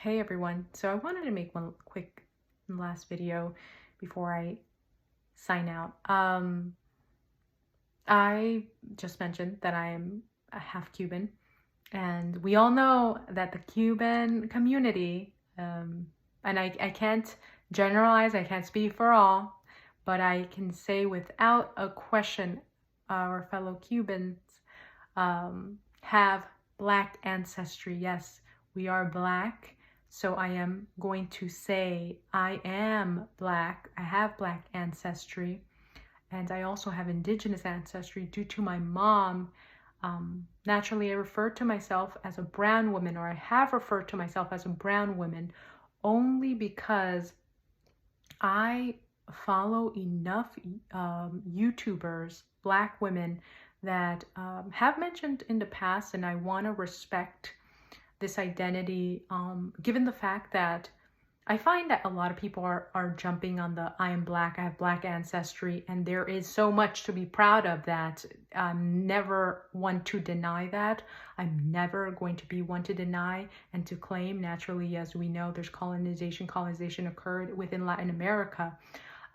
Hey everyone, so I wanted to make one quick last video before I sign out. I just mentioned that I am a half Cuban, and we all know that the Cuban community, and I can't generalize, I can't speak for all, but I can say without a question, our fellow Cubans have Black ancestry. Yes, we are Black. So I am going to say I am Black. I have Black ancestry. And I also have Indigenous ancestry due to my mom. Naturally, I refer to myself as a brown woman, or I have referred to myself as a brown woman, only because I follow enough YouTubers, Black women, that have mentioned in the past, and I want to respect this identity, given the fact that I find that a lot of people are jumping on the I am Black, I have Black ancestry, and there is so much to be proud of that. I'm never one to deny that. I'm never going to be one to deny and to claim. Naturally, as we know, there's colonization. Colonization occurred within Latin America.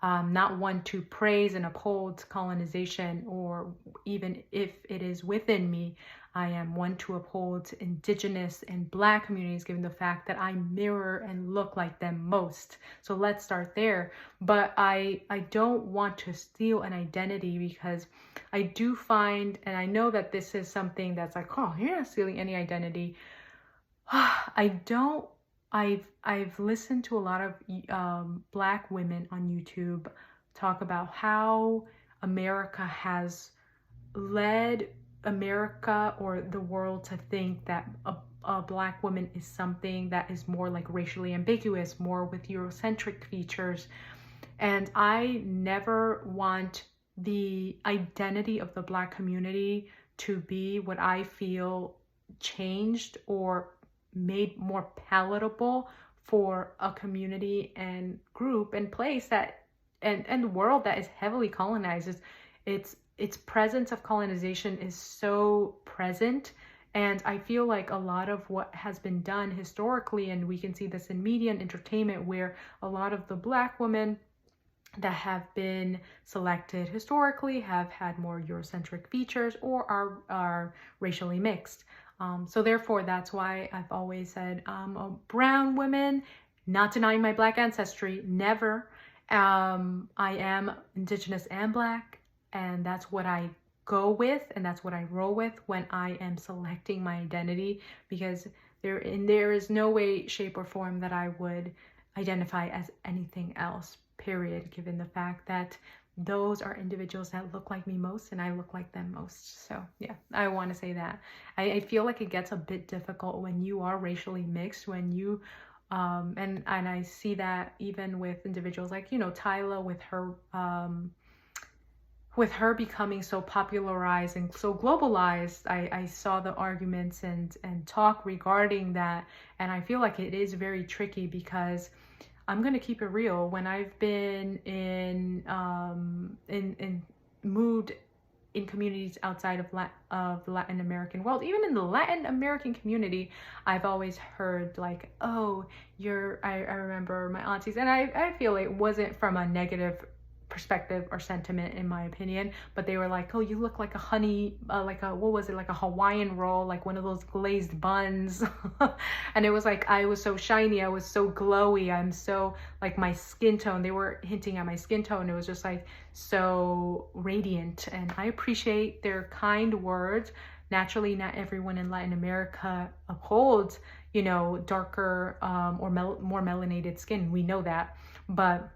Not one to praise and uphold colonization, or even if it is within me, I am one to uphold Indigenous and Black communities, given the fact that I mirror and look like them most. So let's start there. But I don't want to steal an identity, because I do find, and I know that this is something that's like, oh, you're not stealing any identity. I've listened to a lot of Black women on YouTube talk about how America has led America or the world to think that a Black woman is something that is more like racially ambiguous, more with Eurocentric features. And I never want the identity of the Black community to be what I feel changed or made more palatable for a community and group and place that and the world that is heavily colonized. Its presence of colonization is so present, and I feel like a lot of what has been done historically, and we can see this in media and entertainment, where a lot of the Black women that have been selected historically have had more Eurocentric features or are racially mixed. So therefore, that's why I've always said I'm a brown woman, not denying my Black ancestry, never. I am Indigenous and Black, and that's what I go with, and that's what I roll with when I am selecting my identity, because there is no way, shape, or form that I would identify as anything else, period, given the fact that those are individuals that look like me most, and I look like them most. So yeah, I want to say that. I feel like it gets a bit difficult when you are racially mixed, when you and I see that even with individuals like, Tyla, with her becoming so popularized and so globalized. I saw the arguments and talk regarding that, and I feel like it is very tricky, because I'm gonna keep it real. When I've been in moved in communities outside of the Latin American world, even in the Latin American community, I've always heard like, oh, I remember my aunties, and I feel it wasn't from a negative perspective or sentiment, in my opinion, but they were like, oh, you look like a honey, like a, what was it, like a Hawaiian roll, like one of those glazed buns. And it was like, I was so shiny, I was so glowy, I'm so, like, my skin tone, they were hinting at my skin tone, it was just like so radiant. And I appreciate their kind words. Naturally, not everyone in Latin America upholds, darker or more melanated skin, we know that. But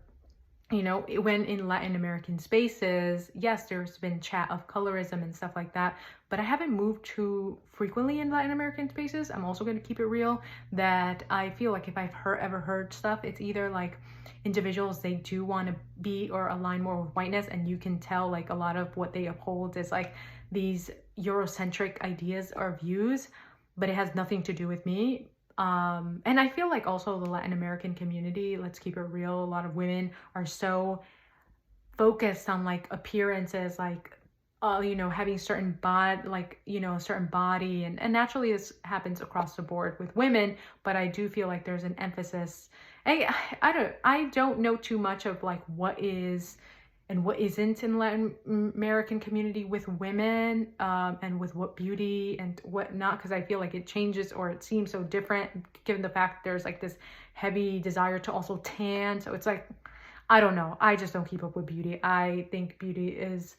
when in Latin American spaces, yes, there's been chat of colorism and stuff like that, but I haven't moved too frequently in Latin American spaces. I'm also going to keep it real that I feel like if I've ever heard stuff, it's either like individuals, they do want to be or align more with whiteness, and you can tell like a lot of what they uphold is like these Eurocentric ideas or views, but it has nothing to do with me. And I feel like also the Latin American community, let's keep it real, a lot of women are so focused on like appearances, like you know, having certain bod, like, you know, a certain body, and naturally this happens across the board with women, but I do feel like there's an emphasis. I don't know too much of like what is and what isn't in Latin American community with women, and with what beauty and what not, because I feel like it changes or it seems so different given the fact there's like this heavy desire to also tan. So it's like, I don't know. I just don't keep up with beauty. I think beauty is,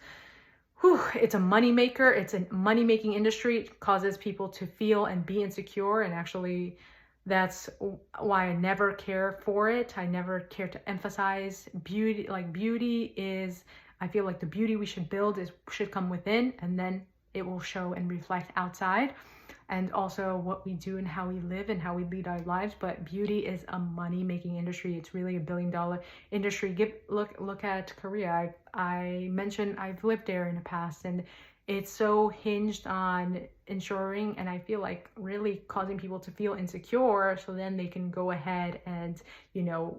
whew, it's a money maker. It's a money making industry. It causes people to feel and be insecure. And actually, that's why I never care for it. I never care to emphasize beauty. Like beauty is, I feel like the beauty we should build should come within, and then it will show and reflect outside. And also what we do and how we live and how we lead our lives. But beauty is a money making industry. It's really $1 billion industry. Look at Korea. I mentioned I've lived there in the past, and it's so hinged on ensuring, and I feel like really causing people to feel insecure, so then they can go ahead and, you know,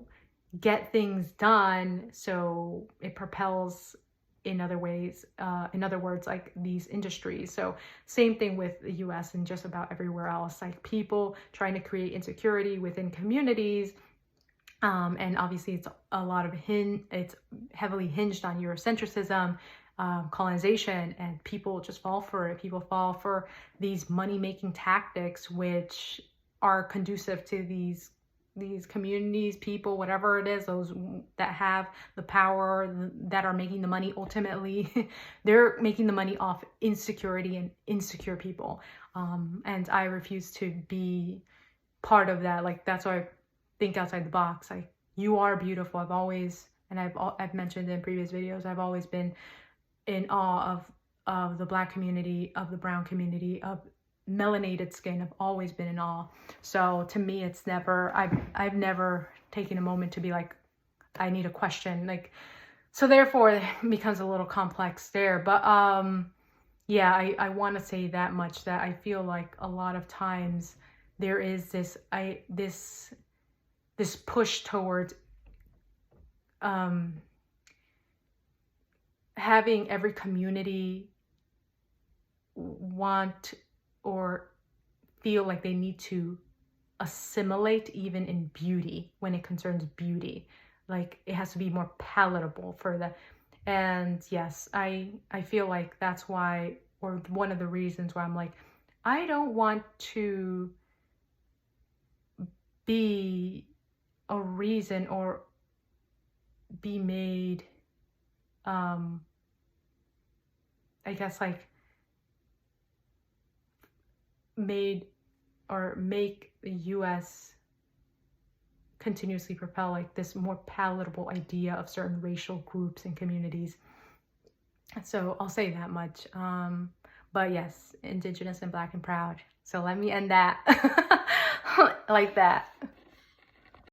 get things done, so it propels in other ways, in other words, like these industries. So same thing with the US and just about everywhere else, like people trying to create insecurity within communities. And obviously it's a lot of it's heavily hinged on Eurocentrism, colonization, and people just fall for it. People fall for these money-making tactics, which are conducive to these communities, people, whatever it is, those that have the power, that are making the money ultimately. They're making the money off insecurity and insecure people. And I refuse to be part of that. Like, that's why I think outside the box. Like, you are beautiful. I've always, and I've mentioned in previous videos, I've always been in awe of the Black community, of the brown community, of melanated skin. I've always been in awe. So to me, it's never, I've never taken a moment to be like, I need a question. Like, so therefore it becomes a little complex there. But yeah, I want to say that much, that I feel like a lot of times there is this push towards having every community want or feel like they need to assimilate, even in beauty, when it concerns beauty. Like, it has to be more palatable for the, and yes, I feel like that's why, or one of the reasons why I'm like, I don't want to be a reason or be made, I guess, like, made or make the US continuously propel like this more palatable idea of certain racial groups and communities. So I'll say that much. But yes, Indigenous and Black and proud. So let me end that like that.